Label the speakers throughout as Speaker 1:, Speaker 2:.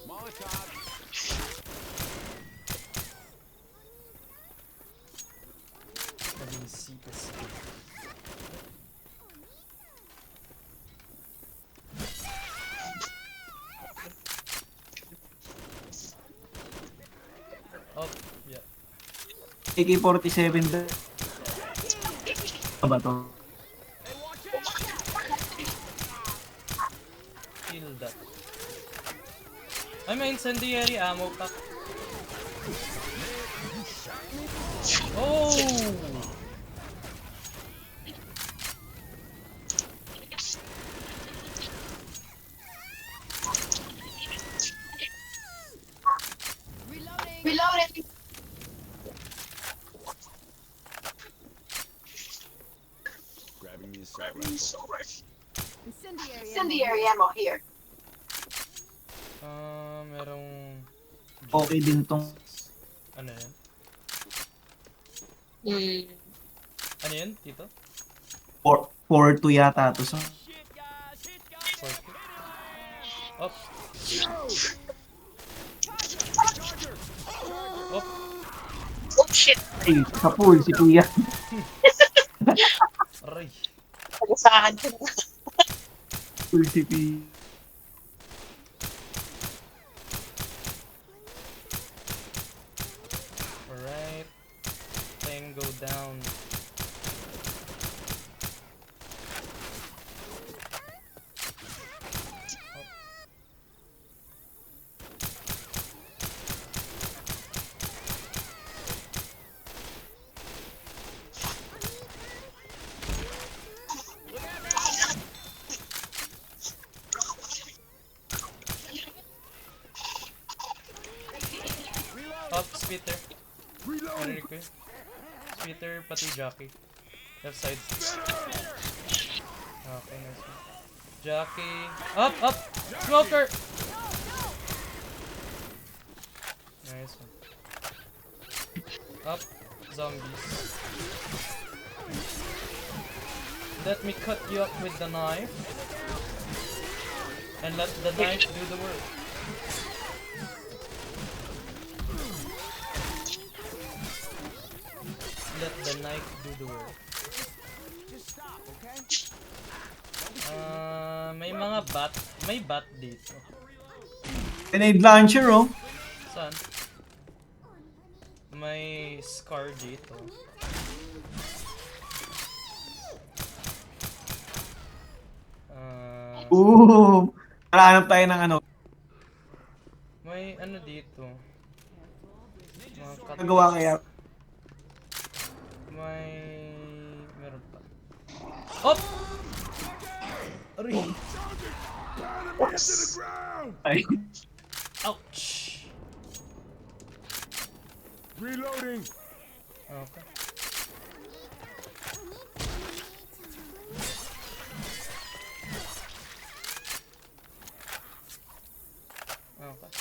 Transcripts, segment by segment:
Speaker 1: Molotov.
Speaker 2: Naging CSP. Oh, yeah.
Speaker 3: AK-47 ba to?
Speaker 2: Kill that. Ay, may incendiary ammo pack. Oh!
Speaker 4: Reloading.
Speaker 1: Grabbing the assault rifle.
Speaker 4: Incendiary ammo here.
Speaker 2: Merong...
Speaker 3: Okay din tong
Speaker 2: Ano yan?
Speaker 4: Hmm.
Speaker 2: Ano yan, Tito?
Speaker 3: 4-2 yata to. So,
Speaker 2: Forky? Op! Op!
Speaker 4: Oh shit.
Speaker 3: ay, sa pool, si Kuya.
Speaker 2: Aray!
Speaker 4: Pag-usahan ko na.
Speaker 3: Pool si Kuya.
Speaker 2: Alright. Tango down. Up, Spitter. Narinig ko yun. Spitter, pati jockey. Left side. Okay, nice one. Jockey. Up, up! Smoker! Nice one. Up. Zombies. Let me cut you up with the knife. And let the knife do the work. Let the knife do the work. May bat dito.
Speaker 3: Grenade launcher, oh.
Speaker 2: Saan? May scar dito.
Speaker 3: Nakahanap tayo ng ano.
Speaker 2: May ano dito. Mga
Speaker 3: Nagawa kaya.
Speaker 2: meron pa. Op! Aray!
Speaker 3: Ay.
Speaker 2: Ouch!
Speaker 1: Reloading.
Speaker 2: Okay. Okay.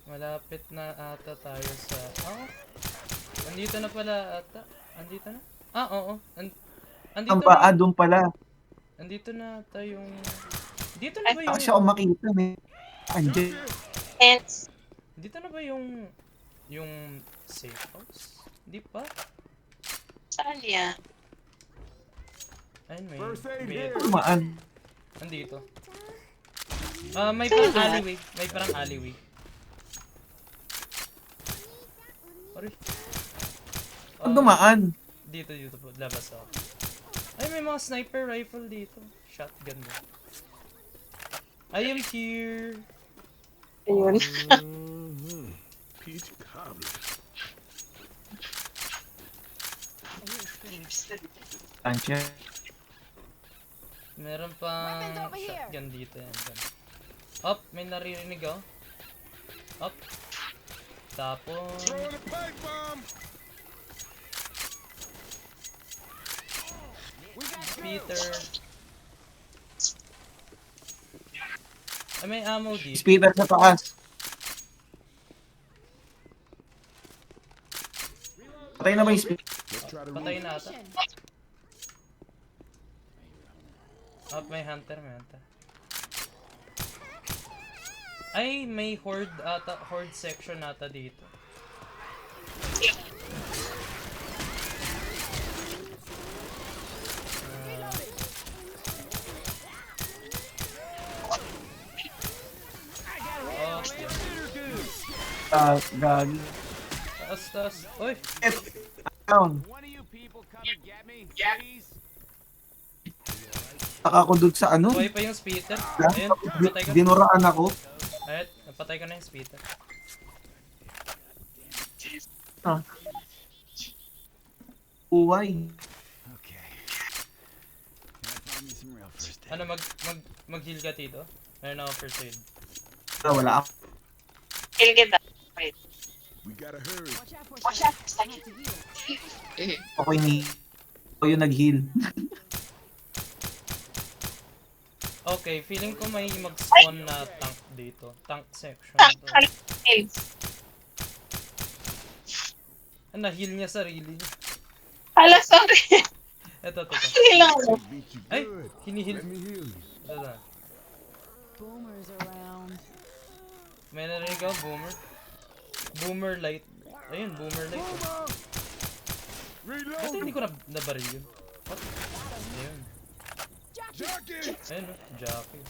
Speaker 2: Malapit na ata tayo sa... Oh! Andito na pala ata. Andito na? Ah, oo. Andito
Speaker 3: Ang paa,
Speaker 2: na.
Speaker 3: doon pala.
Speaker 2: Andito na tayong... Dito na ba yung...
Speaker 3: Kasi ako makita, may. Andiyan.
Speaker 4: Hence.
Speaker 2: Dito na ba yung... Yung safe house? Di pa?
Speaker 4: Saan yan?
Speaker 2: Ayun, may...
Speaker 1: First aid
Speaker 2: may
Speaker 1: here.
Speaker 3: Tumaan.
Speaker 2: Andito. May parang alleyway. May parang alleyway. Aray.
Speaker 3: Ang dumaan.
Speaker 2: Dito po. Labas ako. Ay, may mga sniper rifle dito. Shotgun din. I am here.
Speaker 4: Ayun.
Speaker 1: Peach cobbler.
Speaker 3: Launcher.
Speaker 2: Meron pang shotgun dito. Yan. Up, may naririnig ako. Up. Tapos...
Speaker 1: Throwing a pipe bomb.
Speaker 2: Peter. Ay, may ammo dito.
Speaker 3: Speeder sa taas. Patay na ba yung speeder?
Speaker 1: Let's try to
Speaker 2: Patay na ata. Up, may hunter, may hunter. Ay, may horde ata, horde section ata dito.
Speaker 3: Gagi.
Speaker 2: Taas, taas. Uy!
Speaker 3: Down.
Speaker 1: One of you people come and get me, please.
Speaker 3: Taka ko dun sa ano.
Speaker 2: Buhay pa yung speeder. Ayun, napatay ko.
Speaker 3: Dinuraan ako.
Speaker 2: Ayun, napatay ko na yung speeder.
Speaker 3: Ah. Uway.
Speaker 1: Okay. Can I find me some real first aid?
Speaker 2: Ano, mag-heal ka dito? Meron ako first aid.
Speaker 3: Wala ako.
Speaker 4: Kill kita. Wait.
Speaker 1: We gotta hurry.
Speaker 4: Watch out.
Speaker 3: Okay ni. Ako yung nag-heal.
Speaker 2: Okay, feeling ko may mag-spawn na tank dito. Tank section.
Speaker 4: Kill.
Speaker 2: Na-heal niya sarili niya.
Speaker 4: Hala, sorry.
Speaker 2: Eto.
Speaker 4: Hindi lang ako.
Speaker 1: Beat you
Speaker 2: Ay,
Speaker 1: good.
Speaker 2: hinihil.
Speaker 1: Let me heal you.
Speaker 2: Ito na.
Speaker 5: Boomers around.
Speaker 2: May narinig ako, boomer. Boomer light. Ayun, boomer light. Oh.
Speaker 1: Reload.
Speaker 2: Ba't hindi ko nabaril yun? What? Ayun.
Speaker 1: Jockey.
Speaker 2: Ayun, no? Jockey.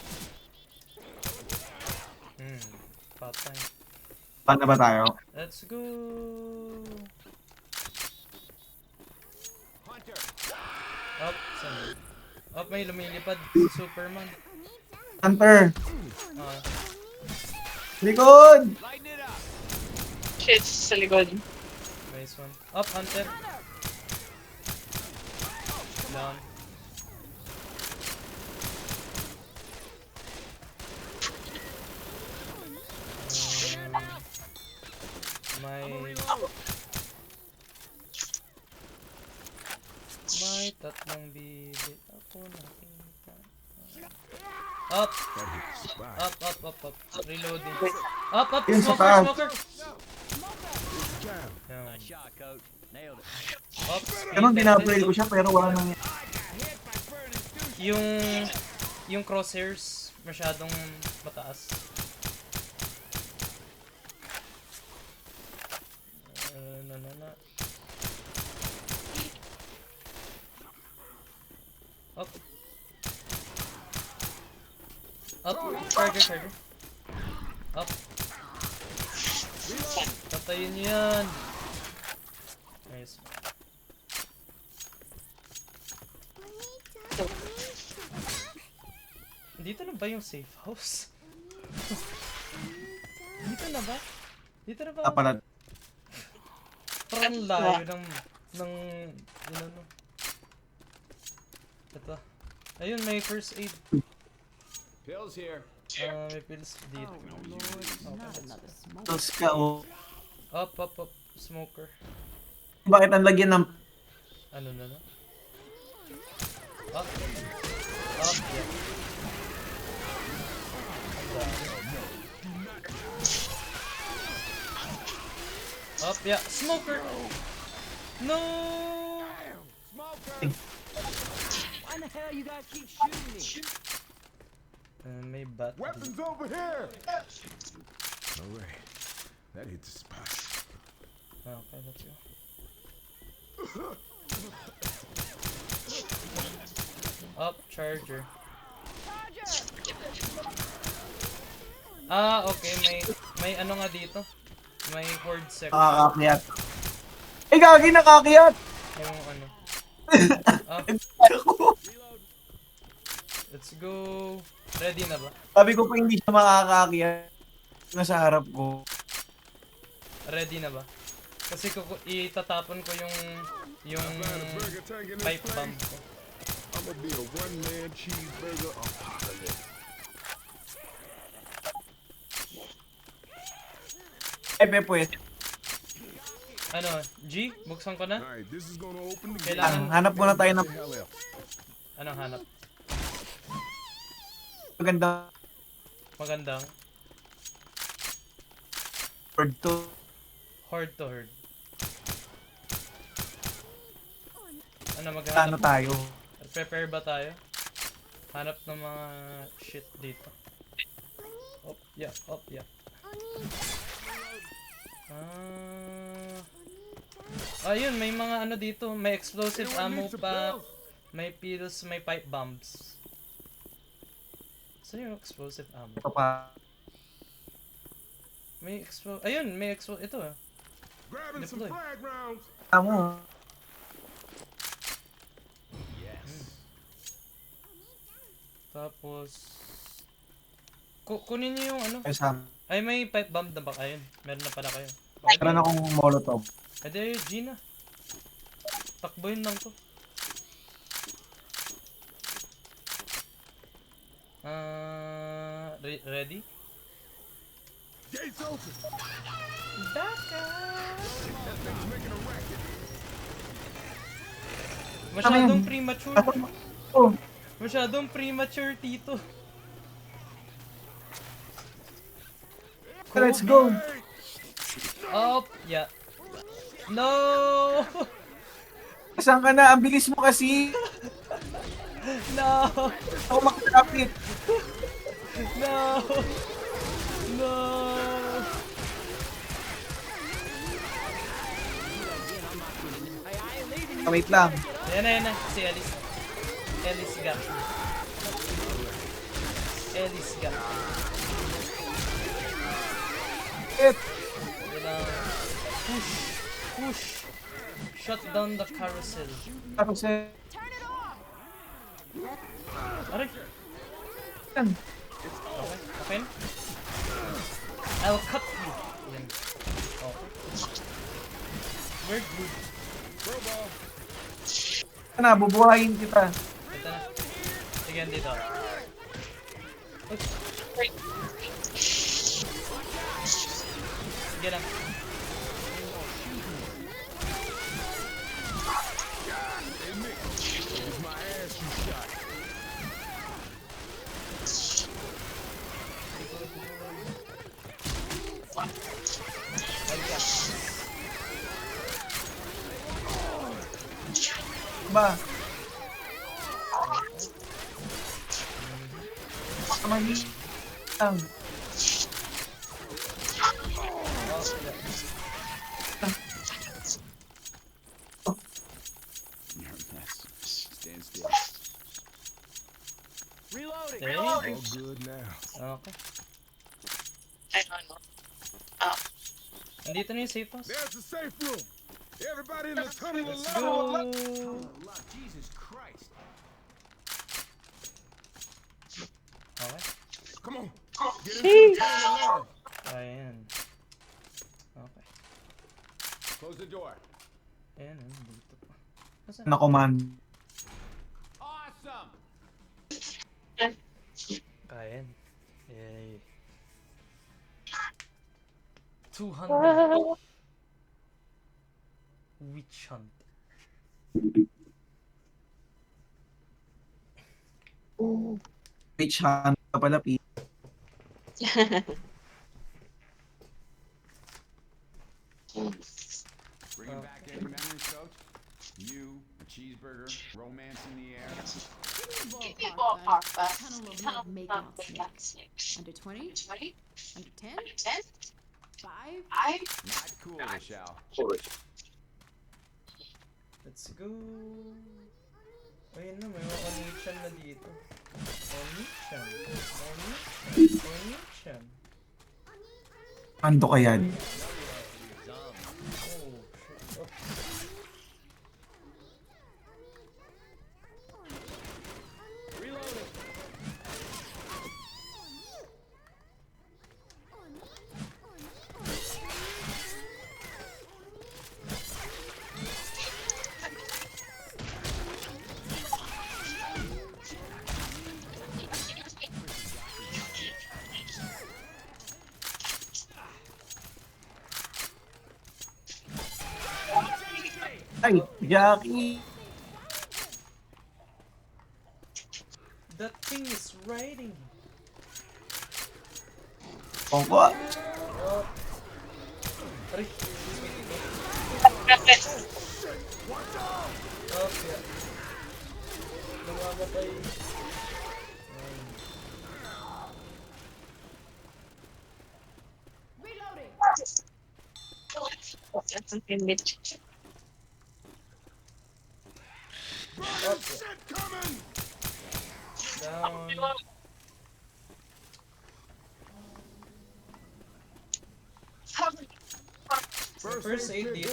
Speaker 2: Patay.
Speaker 3: Paano ba tayo?
Speaker 2: Let's go!
Speaker 1: Hunter.
Speaker 2: Up, saan? Up, may lumilipad. Superman.
Speaker 3: Hunter!
Speaker 2: Ah,
Speaker 3: Likod!
Speaker 1: Lighten it up.
Speaker 4: Shit, sa likod.
Speaker 2: nice one. Up, hunter. Down. May tatlong bibig ako nakita. Up!
Speaker 1: That hit the spot.
Speaker 2: Up. Reloading. Up!
Speaker 3: Yun sa
Speaker 2: Smoker!
Speaker 3: taas.
Speaker 2: Smoker!
Speaker 1: Down.
Speaker 2: Yan.
Speaker 6: Nice shot, coach. Nailed it.
Speaker 2: Up!
Speaker 3: Ganun, dinaplay ko siya pero wala nang...
Speaker 2: Yung crosshairs masyadong mataas. Na. Up. Charger. Up. Patayin niyo yan. Nice. Dito na ba yung safe house? Dito na ba?
Speaker 3: Aparat.
Speaker 2: Parang layo ng ano. Ito. Ayun, may first aid.
Speaker 1: Pills here.
Speaker 2: May pills dito.
Speaker 5: Not another smoke.
Speaker 3: Tapos ka, oh.
Speaker 2: Up. Smoker.
Speaker 3: Bakit ang lagyan ng...
Speaker 2: Ano na? Up. Yeah. Up, yeah. Smoker! No!
Speaker 1: Smoker.
Speaker 6: Why the hell you guys keep shooting me?
Speaker 2: May bat.
Speaker 1: Weapons over here. All right. That hit the spot.
Speaker 2: Okay, let's go. Up, charger. Okay, may ano nga dito? May horde section.
Speaker 3: Nakakakyat. Eh, gagi, nakakyat!
Speaker 2: Yung ano. Let's go. Ready na ba?
Speaker 3: Sabi ko pa hindi siya makakakyat. Nasa harap ko.
Speaker 2: Ready na ba? Kasi itatapon ko yung
Speaker 1: Got a burger tank in this
Speaker 2: pipe bomb
Speaker 1: place.
Speaker 2: ko.
Speaker 1: I'm gonna be a one-man cheeseburger apocalypse.
Speaker 3: Pues.
Speaker 2: Ano, G? Buksan ko na?
Speaker 1: All right, this is gonna open the
Speaker 2: Kailangan-
Speaker 3: Hanap muna tayo ng
Speaker 1: What the hell else?
Speaker 2: Anong hanap?
Speaker 3: maganda
Speaker 2: Magandang
Speaker 3: word to.
Speaker 2: horde to horde. Ano
Speaker 3: Ano
Speaker 2: maghanap?
Speaker 3: tayo?
Speaker 2: Prepare ba tayo? Hanap ng mga shit dito. Op, yeah, op, yeah. Ayun, may mga ano dito. May explosive ammo pa. May pills, may pipe bombs. Saan yung explosive ammo?
Speaker 3: Ito pa.
Speaker 2: May ayun, may ito ah.
Speaker 1: Grabbing some
Speaker 2: Deploy.
Speaker 1: frag rounds.
Speaker 3: Amo.
Speaker 2: Tapos kunin niyo yung ano.
Speaker 3: Ay, sa
Speaker 2: Ay, may pipe bomb na ba kayo? Meron na pala kayo.
Speaker 3: meron akong molotov.
Speaker 2: Ede, Gina. Takboyin lang to. Ready?
Speaker 1: Gates open.
Speaker 2: Masyadong premature.
Speaker 3: Oh,
Speaker 2: Masyadong premature, Tito.
Speaker 3: let's go.
Speaker 2: Up, yeah. No!
Speaker 3: Saan ka na? Ang bilis mo kasi.
Speaker 2: No!
Speaker 3: Ako makakapit.
Speaker 2: No! No!
Speaker 3: Wait lang.
Speaker 2: Yan na. Si Alice. Alice got me. Alice got me.
Speaker 3: It.
Speaker 2: Kailangan push. Shut down the carousel.
Speaker 3: Tapos eh.
Speaker 2: Aray!
Speaker 3: Yan.
Speaker 2: Okay na? I'll cut you. Yan. Okay. We're good.
Speaker 3: Na, bubuhayin kita.
Speaker 2: Ito na. Sige, dito. Sige lang.
Speaker 3: Ba? Mali. Ang.
Speaker 1: Stand still.
Speaker 6: Reloading.
Speaker 2: Okay.
Speaker 1: All good now.
Speaker 2: Okay.
Speaker 4: I don't know.
Speaker 2: Nandito na yung safe house.
Speaker 1: There's the safe room. Everybody in the tunnel
Speaker 2: Let's
Speaker 1: alive.
Speaker 2: go!
Speaker 1: Jesus Christ.
Speaker 2: Okay.
Speaker 1: Come on. Get into the tunnel alive.
Speaker 2: Ayan. Okay.
Speaker 1: Close the door.
Speaker 2: Ayan, dito pa. Nasaan?
Speaker 3: Na command.
Speaker 1: Awesome.
Speaker 2: Ayan. Yay. 200. Witch hunt.
Speaker 3: Witch hunt ka pala, P.
Speaker 7: Bringing back any memories, coach? You, a cheeseburger, romance in the air.
Speaker 5: Give
Speaker 4: Give me
Speaker 5: me
Speaker 4: a ballpark, but
Speaker 5: Tunnel of makeout
Speaker 4: makeout
Speaker 5: snakes.
Speaker 4: snakes.
Speaker 5: Under 20?
Speaker 4: 20?
Speaker 5: Under 10?
Speaker 4: 10?
Speaker 5: 5?
Speaker 7: Not cool, Michelle.
Speaker 2: Let's go. Ayun na, may mga Onichan na dito. Onichan.
Speaker 3: Ando ka yan.
Speaker 2: Oh, shit. Oh.
Speaker 6: Reloading.
Speaker 3: Ay, Jackie.
Speaker 2: That thing is riding.
Speaker 3: Pongko.
Speaker 2: Oh. Aray.
Speaker 4: Rapid.
Speaker 2: Oh, yeah. Namamatay.
Speaker 4: Ang timid.
Speaker 1: Shit coming!
Speaker 2: Down. First aid dito.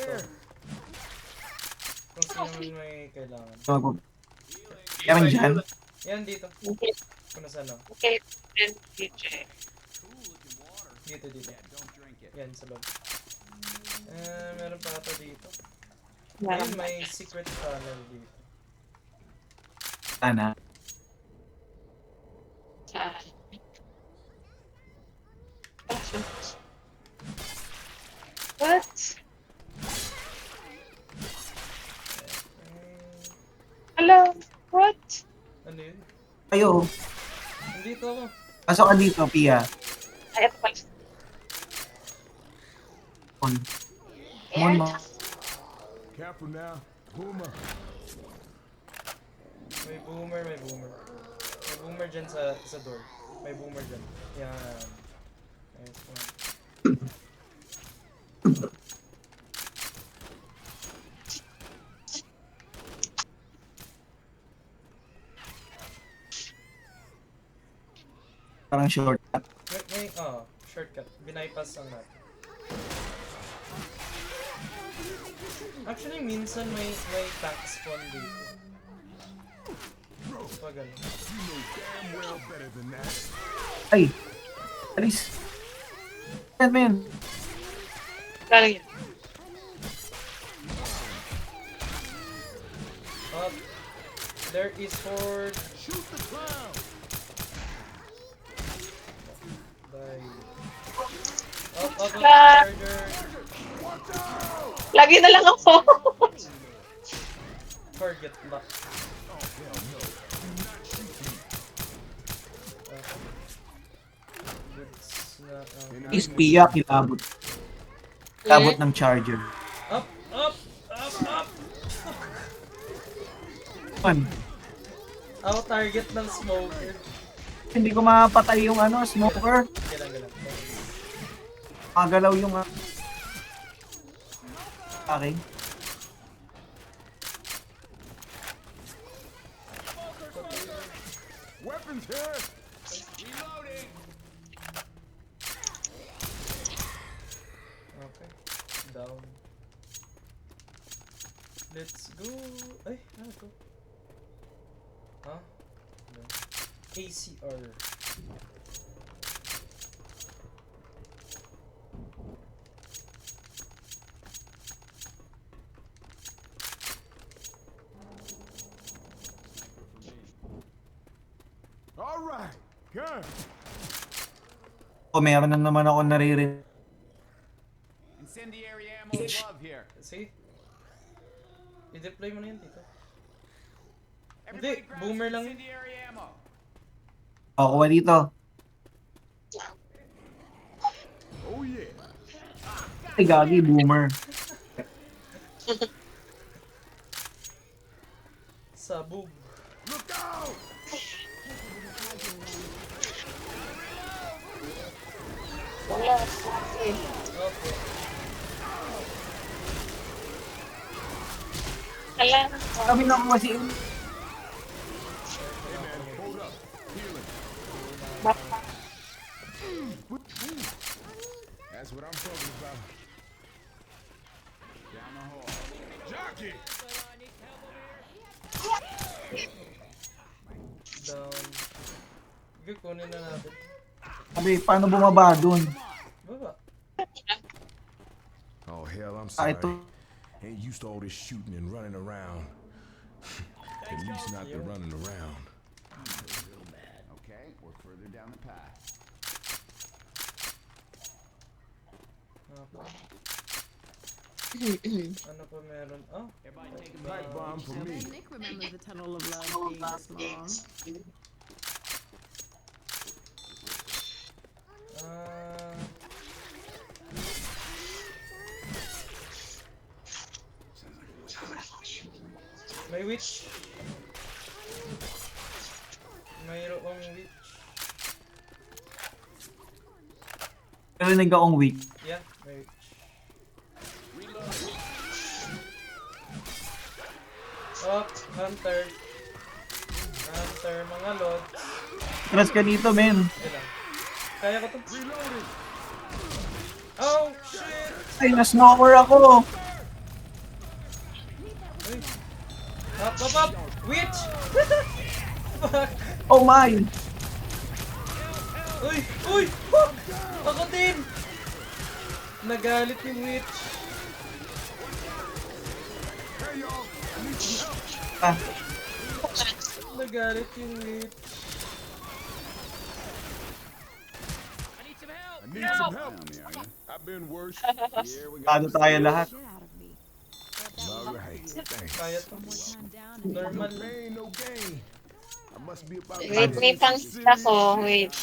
Speaker 2: Kung sino man may kailangan.
Speaker 3: Meron dyan?
Speaker 2: Yan dito.
Speaker 4: Okay.
Speaker 2: Kung nasa ano.
Speaker 4: Okay. And DJ.
Speaker 2: Dito.
Speaker 7: Don't drink it.
Speaker 2: Yan sa loob. Meron pa ata dito.
Speaker 4: Meron
Speaker 2: Ayun, may secret tunnel dito.
Speaker 3: Sana.
Speaker 4: What? Hello? What?
Speaker 2: Ano yun?
Speaker 3: Ayo,
Speaker 2: Nandito ako.
Speaker 3: pasok ka dito, Pia.
Speaker 4: Ay, ito pala.
Speaker 3: On. Mon mo.
Speaker 1: Careful now. Boomer.
Speaker 2: May boomer. May boomer dyan sa door. May boomer dyan. Yan. Ayos po.
Speaker 3: Parang shortcut.
Speaker 2: Shortcut. Binaypass ang natin. Actually, minsan may tank spawn dito. Pagal.
Speaker 1: You know damn well better than that.
Speaker 3: Ay! Alis! Yan, man.
Speaker 4: Galing yun.
Speaker 2: Up. There is horde.
Speaker 1: Shoot the clown!
Speaker 2: Die. Up,
Speaker 4: Ah.
Speaker 2: charger.
Speaker 1: Watch out!
Speaker 4: Lagi na lang ako.
Speaker 2: Target lock.
Speaker 1: Oh, hell no. Do not shoot me.
Speaker 2: Goods na,
Speaker 3: Is Pia, kilabot. Kilabot ng charger.
Speaker 2: Up!
Speaker 3: Man,
Speaker 2: Ako target ng smoker.
Speaker 3: hindi ko mapatay yung smoker.
Speaker 2: Galang.
Speaker 3: Magalaw yung aking.
Speaker 1: Weapons here!
Speaker 7: Reloading.
Speaker 2: Okay. Down. Let's go. Ay, ano to? Huh? No. ACR.
Speaker 1: All right. Good.
Speaker 3: O, meron na naman ako naririnig.
Speaker 7: Incendiary ammo glove here.
Speaker 2: See? I-deploy mo na yun dito.
Speaker 7: Everybody grab
Speaker 2: boomer
Speaker 7: some
Speaker 2: lang yun.
Speaker 7: incendiary ammo.
Speaker 3: O, kuha dito.
Speaker 1: Oh yeah.
Speaker 3: Ay, gagi, boomer.
Speaker 2: Sabog.
Speaker 1: Look out!
Speaker 4: Wala.
Speaker 2: Okay.
Speaker 4: Wala.
Speaker 3: Kami na kasi
Speaker 1: Hey man, hold up. Healing.
Speaker 4: Baka.
Speaker 1: That's what I'm talking about.
Speaker 7: Down the hall.
Speaker 1: Jockey!
Speaker 2: Down. Sige, kunin na natin.
Speaker 3: sabi, paano bumaba dun?
Speaker 2: Baba.
Speaker 1: Oh hell, I'm
Speaker 3: Ah,
Speaker 1: sorry.
Speaker 3: ito.
Speaker 1: Ain't used to all this shooting and running around. At least not the running around.
Speaker 7: Okay, we're further down the path.
Speaker 2: Okay. Ano pa meron? Oh,
Speaker 7: Everybody take a
Speaker 1: Pipe bomb for me.
Speaker 5: Nick remembers the Tunnel of Love being this long.
Speaker 2: May witch. Mayroong witch.
Speaker 3: Narinig akong weak.
Speaker 2: Yeah, may witch.
Speaker 7: reload.
Speaker 2: Hunter. Hunter, mga lods.
Speaker 3: Trust ka dito, men.
Speaker 2: Kailan? Kaya ko to. Oh, shit!
Speaker 3: Ay, na-smoker ako.
Speaker 2: Uy. Up, up, up! Witch! Fuck!
Speaker 3: Oh my.
Speaker 2: Uy! Uy! Fuck! Ako din! Nagalit yung witch.
Speaker 3: Ah,
Speaker 2: Nagalit yung witch.
Speaker 1: I need some help. I've been worse.
Speaker 7: Here we go.
Speaker 3: ano tayo lahat.
Speaker 5: Shit out of me.
Speaker 1: All right. Thanks.
Speaker 2: Kaya to.
Speaker 5: One more time down and
Speaker 2: Normal.
Speaker 1: Pain, no gain. I must be about
Speaker 4: Wait, may pangsit ako. Wait.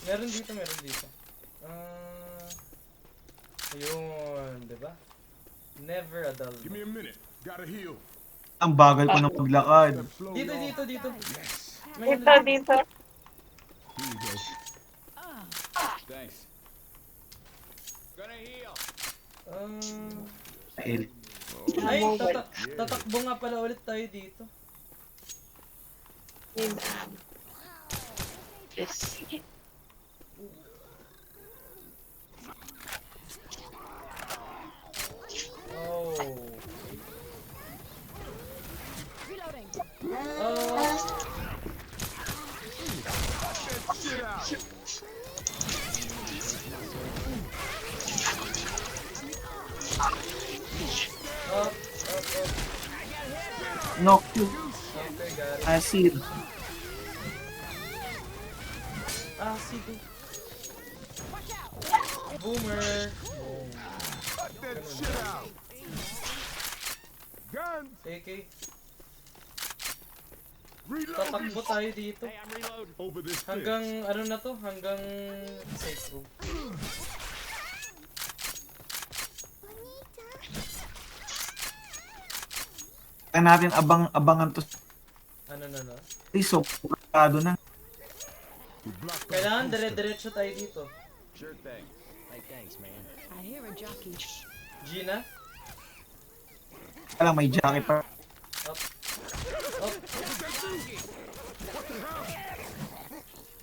Speaker 2: Meron dito, meron dito. Ayun, di ba? Never a dull.
Speaker 1: Give me a minute. Gotta heal.
Speaker 3: Ang bagal ko ng paglakad.
Speaker 1: Flow,
Speaker 2: Dito,
Speaker 1: y'all.
Speaker 2: dito, dito.
Speaker 1: Yes.
Speaker 2: May
Speaker 4: Dito, dito.
Speaker 1: Here you go.
Speaker 7: Thanks. Gonna heal.
Speaker 3: Ay,
Speaker 2: Ay, tatakbo nga pala ulit tayo dito.
Speaker 4: Yes.
Speaker 2: Oh.
Speaker 5: reloading.
Speaker 2: Oh.
Speaker 1: Get out.
Speaker 2: Up, up, up.
Speaker 3: knock you.
Speaker 2: Okay, got it.
Speaker 3: Acid.
Speaker 2: Ah, sige. Boomer. Boom.
Speaker 1: Cut that shit out. Guns.
Speaker 2: AK.
Speaker 1: Reload.
Speaker 2: Tatakbo tayo dito.
Speaker 1: Over this fence.
Speaker 2: Hanggang, ano na to? Hanggang safe room.
Speaker 3: Kaya natin abangan to.
Speaker 2: Ano na na?
Speaker 3: So, pagkado na.
Speaker 1: We blocked
Speaker 2: Kailangan dire-diretso tayo dito.
Speaker 7: Sure thing.
Speaker 5: I hear a jockey.
Speaker 2: Gina?
Speaker 3: Kaya lang may jacket pa.
Speaker 2: Up. Up.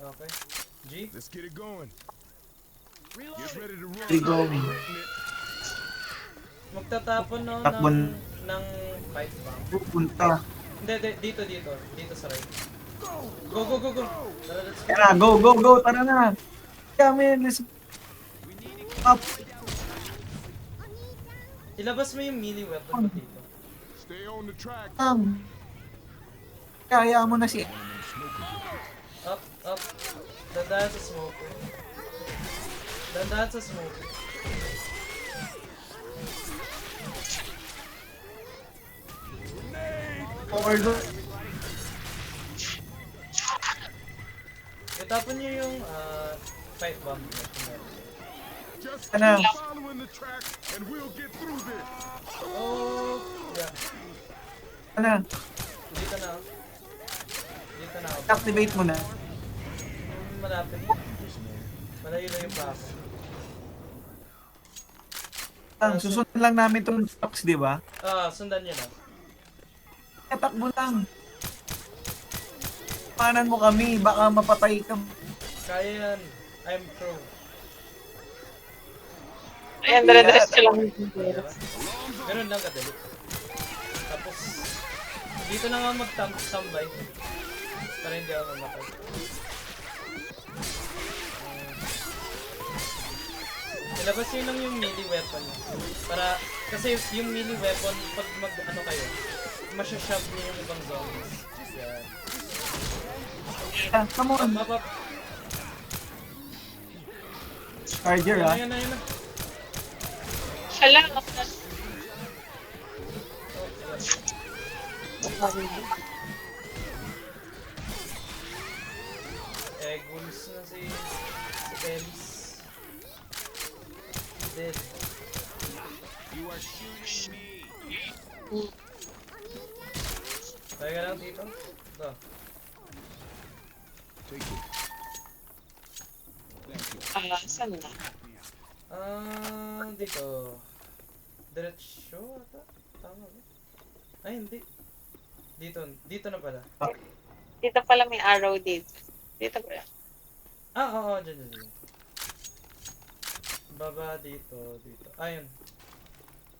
Speaker 2: Okay. G?
Speaker 1: Let's get it going. Get ready to run.
Speaker 3: Ready going.
Speaker 2: Magtatapon no
Speaker 3: Takbon.
Speaker 2: ng pipe bomb.
Speaker 3: Pupunta.
Speaker 2: Hindi, dito. Dito sa right. Go, go, go, go. Tara, let's go.
Speaker 3: Kaya na, go, go, go. Tara na. Kaya men, let's up.
Speaker 2: Ilabas mo yung melee weapon mo dito.
Speaker 1: Stay on the track.
Speaker 3: Kaya mo na si...
Speaker 2: Up, up. Dandahan sa smoker. Dandahan sa smoker.
Speaker 3: Overload.
Speaker 2: Itapon nyo yung pipe bomb nyo. kung meron.
Speaker 1: Just
Speaker 3: Ano?
Speaker 1: keep following the track and we'll get through this.
Speaker 2: Oh, yeah.
Speaker 3: Ano?
Speaker 2: Dito na. Dito na ako.
Speaker 3: Activate mo na.
Speaker 2: Malapit. Malayo-layo pa ako.
Speaker 3: Susunod lang namin itong stocks, di ba?
Speaker 2: Sundan nyo na.
Speaker 3: Takbo lang. Panan mo kami, baka mapatay ka.
Speaker 2: Kaya yan. I'm pro.
Speaker 4: Ayan, dire-diretso lang.
Speaker 2: Ganun lang kadali. Tapos, dito na nga mag-tambay. Para hindi ako mamatay. Ilabas nyo lang yung melee weapon. Para, kasi yung melee weapon, pag mag-ano kayo, masyashove nyo yung ibang zombies. Yan.
Speaker 3: Come on.
Speaker 2: Up, up.
Speaker 3: Charger, ha?
Speaker 2: Yan na.
Speaker 4: Hala.
Speaker 2: Gulis na si Pelis. Dead.
Speaker 7: You are shooting me.
Speaker 2: Tayo ka lang dito. Ito.
Speaker 1: Take it.
Speaker 4: Saan na?
Speaker 2: Dito. Diretso ata? Tama ba? Ay, hindi. Dito na pala.
Speaker 4: Dito pala may arrow dito. Dito pala.
Speaker 2: Oo, dyan. Baba dito. Ayun.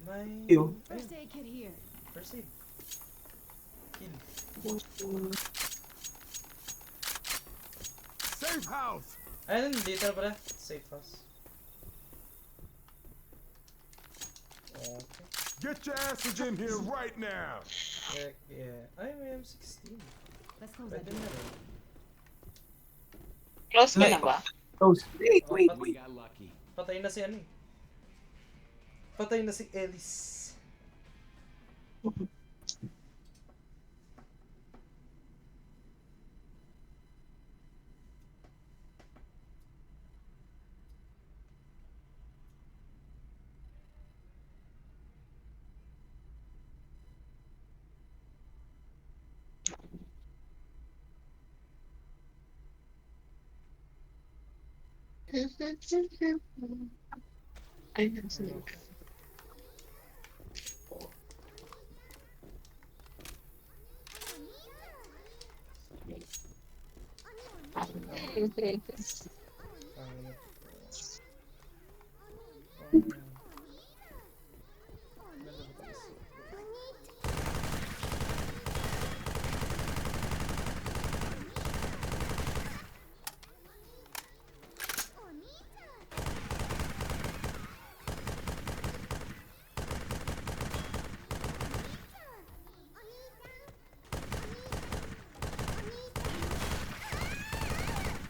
Speaker 2: May...
Speaker 3: Ew.
Speaker 5: First aid kit here.
Speaker 2: First aid. Kill.
Speaker 1: Safe house.
Speaker 2: Ayun, dito na pala. Safe house. Okay.
Speaker 1: Get your asses in here right now.
Speaker 2: Yeah. Ay, may M16.
Speaker 5: Let's close that
Speaker 2: Pwede
Speaker 5: door.
Speaker 2: na rin.
Speaker 4: Close mo na ba?
Speaker 3: Close. Wait.
Speaker 7: We got lucky.
Speaker 2: Patay na si ano eh. Patay na si Ellis.
Speaker 4: Ay, nasan?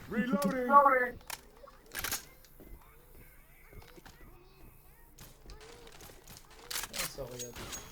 Speaker 1: Reloading.
Speaker 2: So, kaya dito.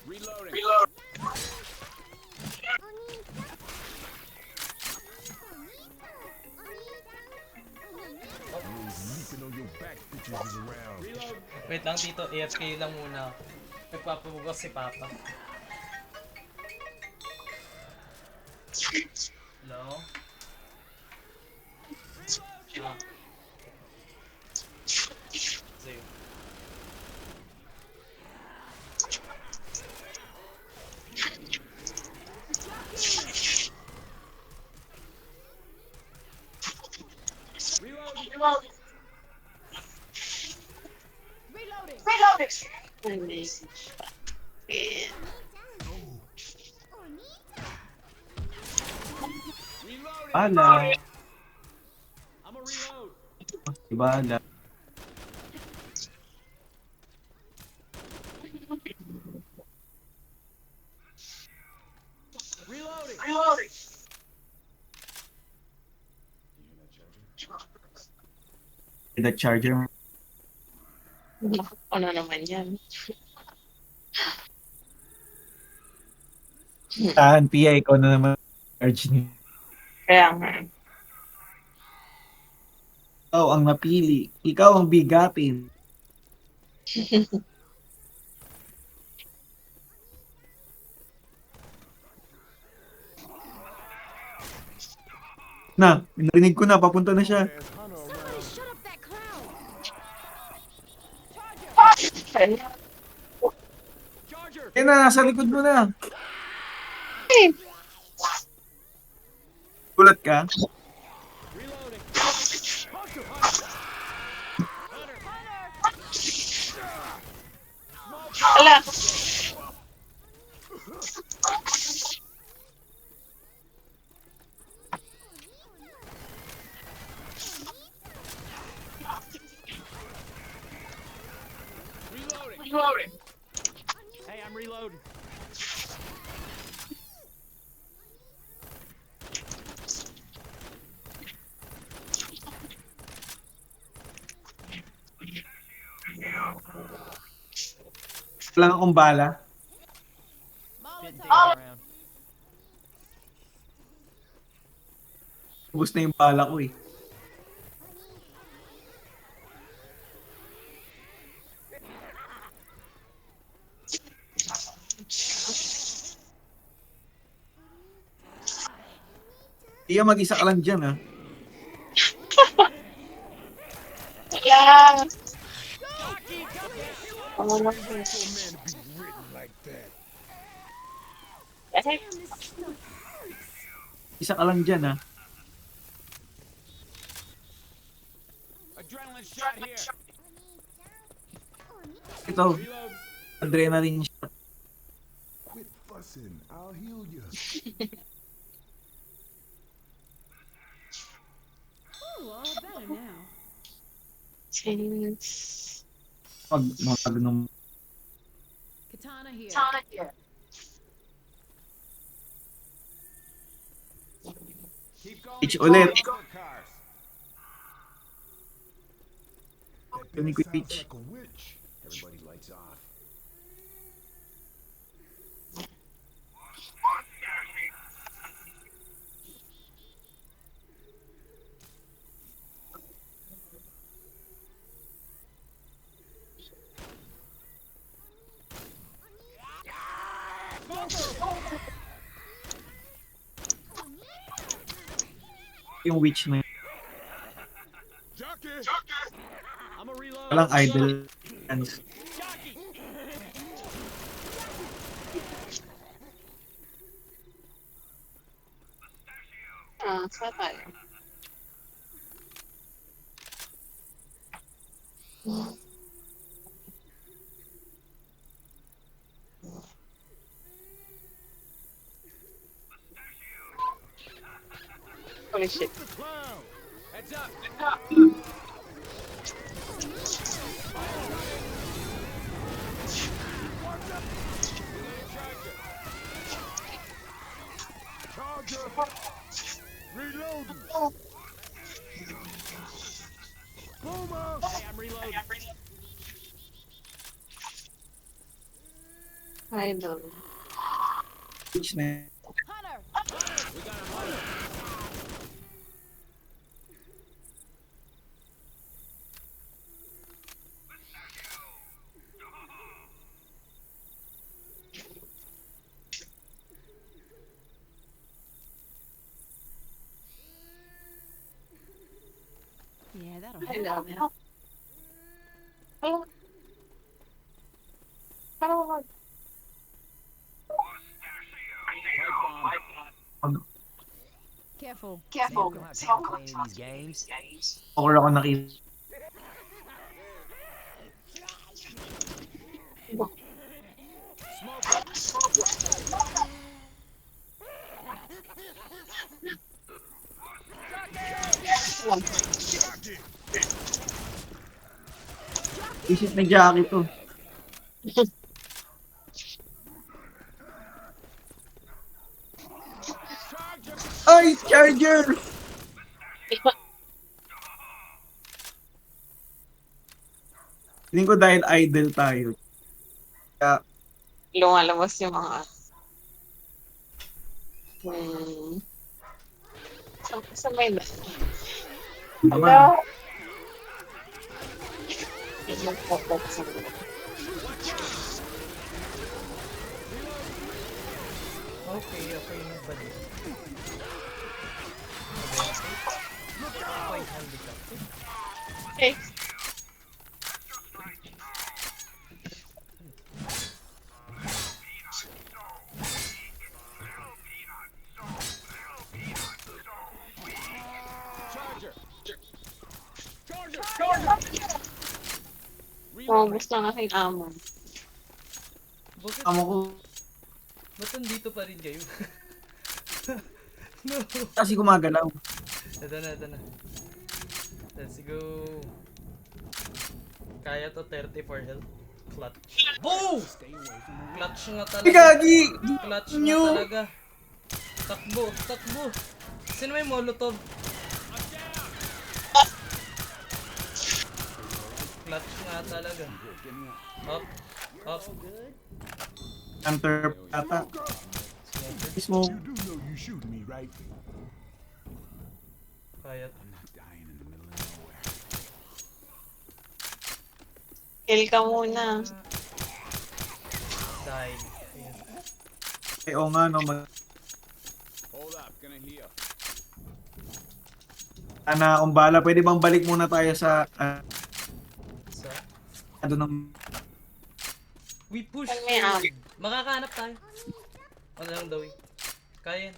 Speaker 7: Reloading.
Speaker 1: Leaping on your back, bitches is around.
Speaker 2: Wait lang dito, AFK lang muna. Nagpapabukas si Papa. Hello? Ah. Sa'yo.
Speaker 5: Reloading.
Speaker 3: Bala.
Speaker 7: I'm a reload.
Speaker 3: Bala.
Speaker 7: Reloading.
Speaker 3: The charger.
Speaker 4: Ano naman yan?
Speaker 3: Saan, PI, ikaw na naman. Charge niya.
Speaker 4: Kaya nga.
Speaker 3: Ikaw ang napili. Ikaw ang bigatin. Na, narinig ko na, papunta na siya.
Speaker 5: Somebody shut up that clown.
Speaker 7: Charger.
Speaker 3: Yan na, nasa likod mo na. Gulat ka?
Speaker 7: Reloading.
Speaker 4: Ala!
Speaker 7: Reloading. Hey, I'm reloading.
Speaker 3: Wala akong bala.
Speaker 6: Vintage around.
Speaker 3: Ubus na yung bala ko eh. Iya, mag-isa ka lang dyan ah.
Speaker 4: Yeah. Oh, no. Eh,
Speaker 3: Isa ka lang dyan ah.
Speaker 7: Adrenaline shot here.
Speaker 3: Ito, adrenaline shot.
Speaker 1: Quit fussing. I'll heal you.
Speaker 5: Ooh, all better now.
Speaker 4: Change.
Speaker 3: Magnum.
Speaker 5: Katana here.
Speaker 7: Keep going.
Speaker 3: Pitch ulit.
Speaker 7: Cars.
Speaker 1: That
Speaker 3: Let me
Speaker 1: thing
Speaker 3: quick
Speaker 1: sounds
Speaker 3: pitch.
Speaker 1: like a witch. Everybody lights off.
Speaker 3: Yung witch na yun.
Speaker 6: I'm a reload.
Speaker 3: Walang idol.
Speaker 4: Ah, saan tayo? Holy shit.
Speaker 7: Heads up.
Speaker 6: Hey, I'm reloading.
Speaker 4: I know.
Speaker 3: Witch na yun.
Speaker 5: Hunter! Yeah, that'll
Speaker 4: I
Speaker 5: help.
Speaker 4: know. Oh. Oh.
Speaker 5: Careful.
Speaker 4: Careful.
Speaker 6: Playing these games.
Speaker 3: Or ako nakita. Isip na Jackie to. Ay, charger! Feeling ko dahil idle tayo. Kaya,
Speaker 4: Lumalabas yung mga... Sa may na.
Speaker 3: naman.
Speaker 4: Yung pop-up sa
Speaker 2: Okay na ba din? Point handicap.
Speaker 4: Okay. Oh, gusto ng aking amo.
Speaker 2: Bakit?
Speaker 3: Amo ko
Speaker 2: Ba't nandito pa rin kayo? No.
Speaker 3: kasi gumagalaw.
Speaker 2: Ito na. Let's go. Kaya to 34 health. Clutch. Boom! Clutch nga
Speaker 3: Ay,
Speaker 2: talaga.
Speaker 3: gagi!
Speaker 2: Clutch nga
Speaker 3: Nyo!
Speaker 2: talaga. Takbo. Sino may molotov? Clutch nga talaga. Up. Up.
Speaker 3: Hunter ata. Mismo.
Speaker 1: You do know you shoot me, right?
Speaker 2: Kaya.
Speaker 7: I'm not dying in the middle of nowhere.
Speaker 4: Kill ka muna.
Speaker 2: Die. Ayun.
Speaker 3: Eh, o nga, no.
Speaker 7: Hold up, gonna heal.
Speaker 3: Ana, umbala. Pwede bang balik muna tayo sa...
Speaker 2: So,
Speaker 3: ano ng...
Speaker 2: we push
Speaker 4: Pag may ammo.
Speaker 2: forward. Makakahanap tayo. Ano lang daw eh. Kaya yan.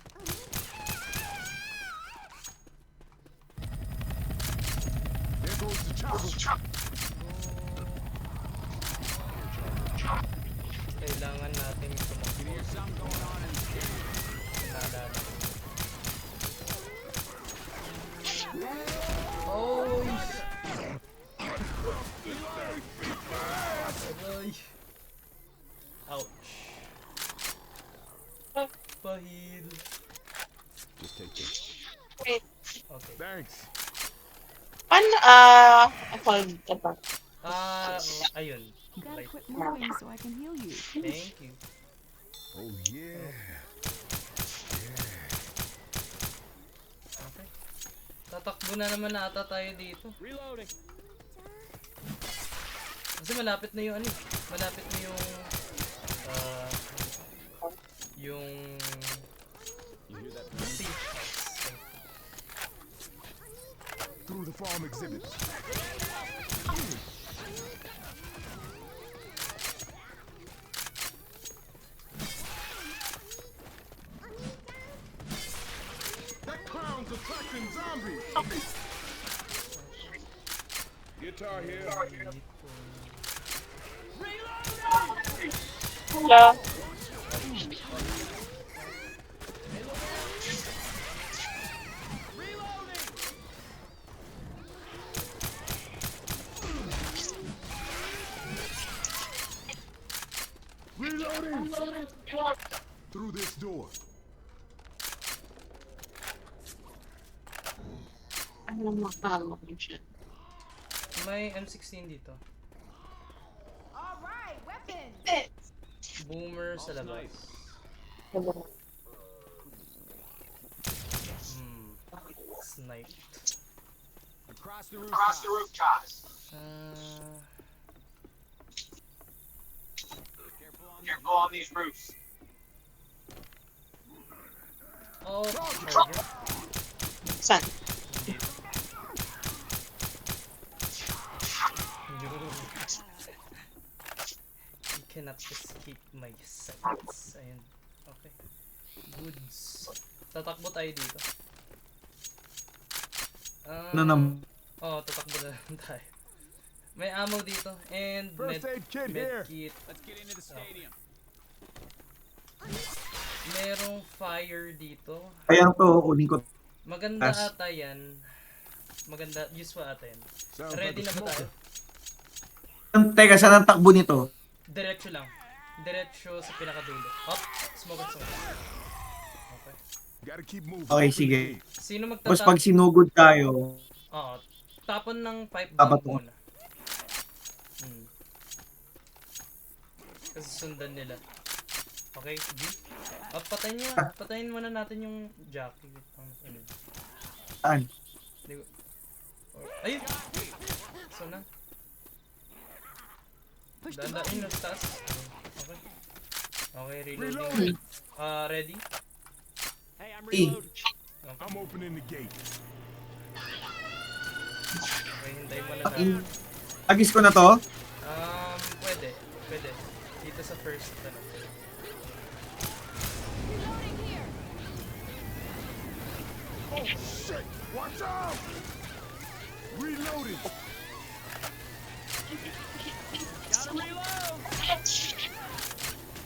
Speaker 1: There goes the chopper.
Speaker 2: Kailangan natin tumakbo.
Speaker 7: Here's something going on in the stadium.
Speaker 2: Naalala. Oh! Aray! Ouch. Pahil.
Speaker 7: Just take this.
Speaker 4: Wait.
Speaker 2: Okay.
Speaker 1: Thanks.
Speaker 4: Paano, hold ka ba?
Speaker 2: Ayun.
Speaker 5: You gotta
Speaker 2: Right.
Speaker 5: quit moving so I can heal you.
Speaker 2: Thank you.
Speaker 1: Oh yeah.
Speaker 2: Okay. Tatakbo na naman ata tayo dito.
Speaker 6: Reloading.
Speaker 2: Kasi malapit na yung ano eh. Malapit na yung yung
Speaker 7: You hear that?
Speaker 2: safe.
Speaker 1: Through the farm exhibits. That clown's attracting zombies.
Speaker 7: Guitar here.
Speaker 4: Hello?
Speaker 1: Reloading. Through this door.
Speaker 4: Ano makakama ko siya?
Speaker 2: May M16 dito.
Speaker 5: Alright, weapon!
Speaker 2: Boomer sa labas. Sniped.
Speaker 7: Across the rooftop. Careful on these roofs.
Speaker 2: Oh, charger.
Speaker 4: Saan?
Speaker 2: You cannot escape my sights. Ayun. Okay. Goods. Tatakbo tayo dito.
Speaker 3: Ano nam...
Speaker 2: Oh, tatakbo na lang tayo. May ammo dito and
Speaker 1: First aid kit here.
Speaker 2: medkit.
Speaker 7: Let's get into the stadium.
Speaker 2: Merong fire dito.
Speaker 3: Ayan to, uling ko.
Speaker 2: Maganda
Speaker 3: As-
Speaker 2: ata yan. Maganda, useful ata yan.
Speaker 1: Sounds
Speaker 2: Ready
Speaker 1: like
Speaker 2: na
Speaker 1: a
Speaker 2: ba tayo?
Speaker 1: smoker.
Speaker 3: Teka, saan ang takbo nito?
Speaker 2: Diretso lang. Diretso sa pinakadulo. Up, smoke at smoke. Okay.
Speaker 1: Gotta keep moving.
Speaker 3: Okay,
Speaker 1: Open the
Speaker 3: sige.
Speaker 1: gate.
Speaker 2: Sino
Speaker 3: Tapos
Speaker 2: magtatap?
Speaker 3: pag sinugod tayo,
Speaker 2: Oo. Tapon ng pipe
Speaker 3: Dapat
Speaker 2: bomb muna. Kasi sundan nila. Okay, B. Patayin nyo. Patayin muna natin yung jockey. Ano?
Speaker 3: saan?
Speaker 2: Di ko... Ayun! So na. Dandain na sa taas. Okay. Okay, reloading. Ready?
Speaker 6: Hey, I'm
Speaker 3: Eh.
Speaker 6: reloading.
Speaker 2: Okay,
Speaker 1: I'm opening the gate.
Speaker 2: okay hintayin mo na
Speaker 3: In...
Speaker 2: natin.
Speaker 3: Agis ko na to?
Speaker 2: Pwede. Pwede. Dito sa first, ano.
Speaker 1: Shit! Watch out! Reloading.
Speaker 6: Gotta reload.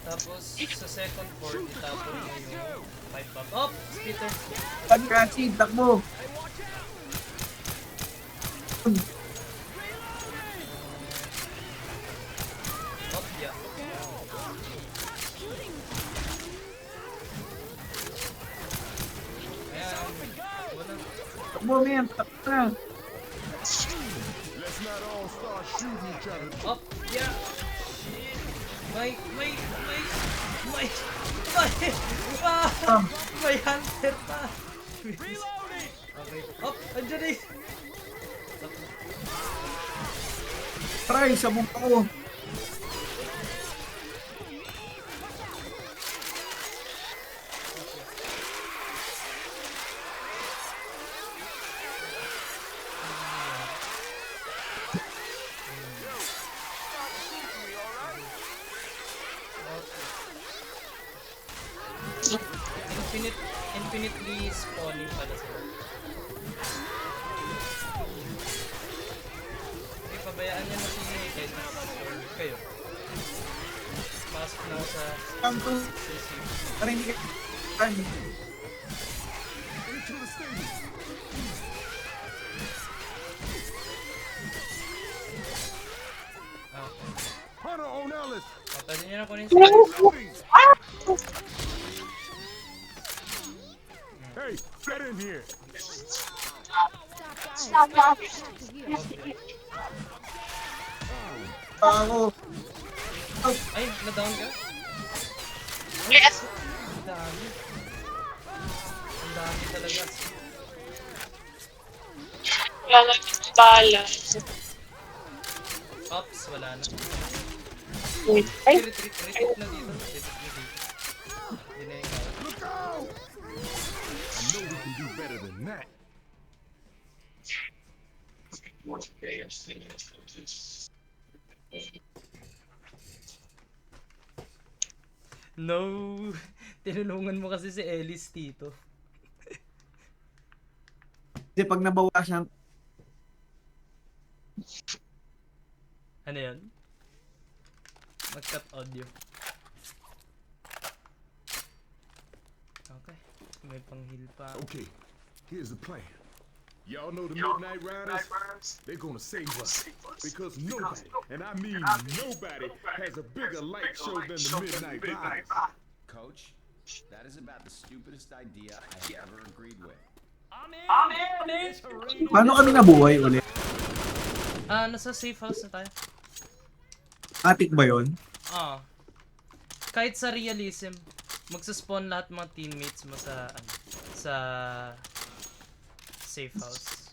Speaker 2: Tapos, sa second floor, itapon mo yung pipe bomb. Oh! Splitter!
Speaker 3: Saan ka, Sid? Takbo!
Speaker 2: Oh, yeah. Ayan. Wala.
Speaker 3: Takbo, men! Takbo na!
Speaker 1: Let's not all start shooting each other.
Speaker 2: Oh, yeah! Shit! May hunter pa.
Speaker 6: Reloading!
Speaker 2: Okay. Oh, andyan eh.
Speaker 3: Try, sabog ako.
Speaker 2: Infinitely spawning pala sila. Okay, pabayaan niya na si Kyle. Kayo. Pasok na ako sa
Speaker 3: Ang to.
Speaker 2: CC.
Speaker 3: Para hindi ka... Ay,
Speaker 1: Hunter on Ellis.
Speaker 2: Pwede niya na kunin si
Speaker 1: Hey, get in here.
Speaker 5: Stop, guys. Back to here.
Speaker 3: ako.
Speaker 2: Ay, na-down ka?
Speaker 4: Yes!
Speaker 2: Ang dami. Ang dami talaga.
Speaker 4: Wala na yung bala.
Speaker 2: Ops, wala na.
Speaker 4: Ay,
Speaker 2: Retreat na dito. Retreat na dito. Hindi na yung kaya.
Speaker 1: Look out! I know we can do better than that.
Speaker 2: No! Tinulungan mo kasi si Ellis dito.
Speaker 3: Kasi pag nabawasan,
Speaker 2: Ano yan? Mag-cut audio. Okay. May pang-heal pa.
Speaker 1: Okay, here's the plan. Y'all know the Midnight Riders? They're gonna save us. Because nobody, and I mean nobody, has a bigger light show than the Midnight Riders.
Speaker 7: Coach, that is about the stupidest idea I have ever agreed with.
Speaker 6: I'm in! It's arena.
Speaker 3: paano kami nabuhay ulit?
Speaker 2: Nasa safe house na tayo.
Speaker 3: Atik ba yun?
Speaker 2: Kahit sa realism, magsaspawn lahat mga teammates mo sa sa safe house.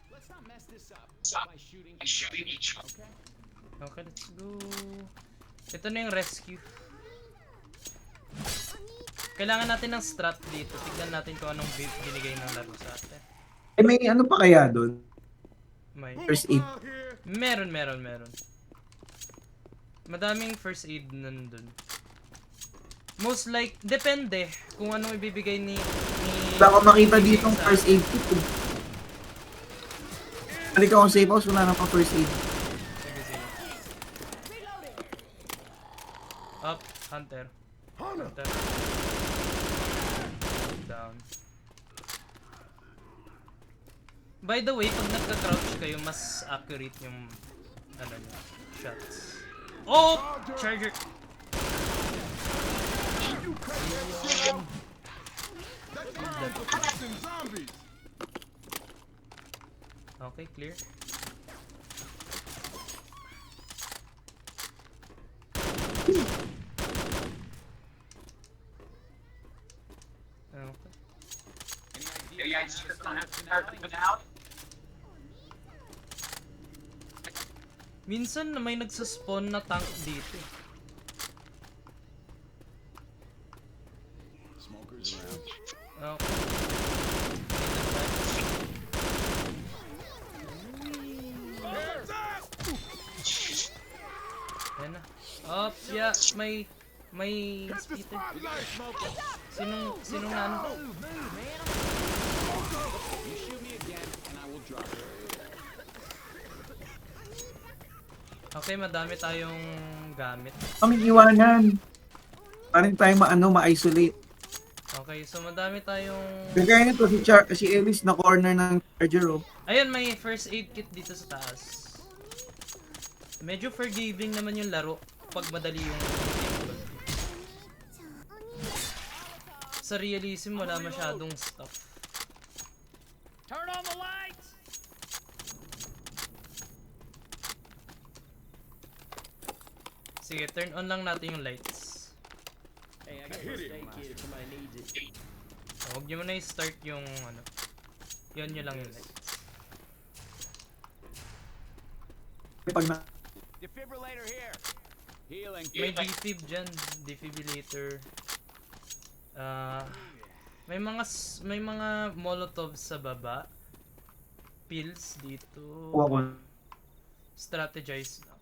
Speaker 6: Let's not mess this up by shooting each other, okay?
Speaker 2: Okay, let's go. Ito na yung rescue. Kailangan natin ng strat dito. Tignan natin kung anong binigay ng laro sa atin.
Speaker 3: Eh, may ano pa kaya doon?
Speaker 2: May.
Speaker 3: First aid.
Speaker 1: Out here.
Speaker 2: Meron. Madaming first aid nandun. Most like, depende kung anong ibibigay ni
Speaker 3: Wala ko makita
Speaker 2: ibibigay
Speaker 3: ditong
Speaker 2: sa-
Speaker 3: first aid kit. Balik ako sa safe house, wala na pang first aid.
Speaker 2: Sige. Up, Hunter.
Speaker 1: Hunter.
Speaker 2: Hunter. Down. By the way, pag nagka-crouch kayo, mas accurate yung nyo, shots. Oh! Charger!
Speaker 1: Fucking zombies.
Speaker 2: Okay, clear. Okay.
Speaker 7: Any ideas?
Speaker 2: Minsan na may nagsaspawn na tank dito.
Speaker 7: Smokers around.
Speaker 2: Okay. Ayan na. Up, yeah, may
Speaker 1: Catch the
Speaker 2: speeder.
Speaker 1: spotlight, smoker.
Speaker 2: Sinong ano?
Speaker 7: You shoot me again, and I will drop it.
Speaker 2: Okay, madami tayong gamit.
Speaker 3: Kaming iwanan. Parang tayo ma-isolate.
Speaker 2: Okay, so madami tayong...
Speaker 3: Kagaya nito si Ellis na corner ng charger, oh.
Speaker 2: Ayun, may first aid kit dito sa taas. Medyo forgiving naman yung laro pag madali yung difficulty. Sa realism, wala masyadong stuff.
Speaker 6: Turn on the lights!
Speaker 2: Sige, turn on lang natin yung lights.
Speaker 6: Hey, I got first aid kit if somebody needs it.
Speaker 2: Huwag nyo muna i-start yung ano. Yun nyo lang yung lights.
Speaker 3: Pag na...
Speaker 7: Defibrillator here. Healing.
Speaker 2: May defib dyan. Defibrillator. May mga molotov sa baba. Pills dito.
Speaker 3: Kuha ko.
Speaker 2: Strategize lang.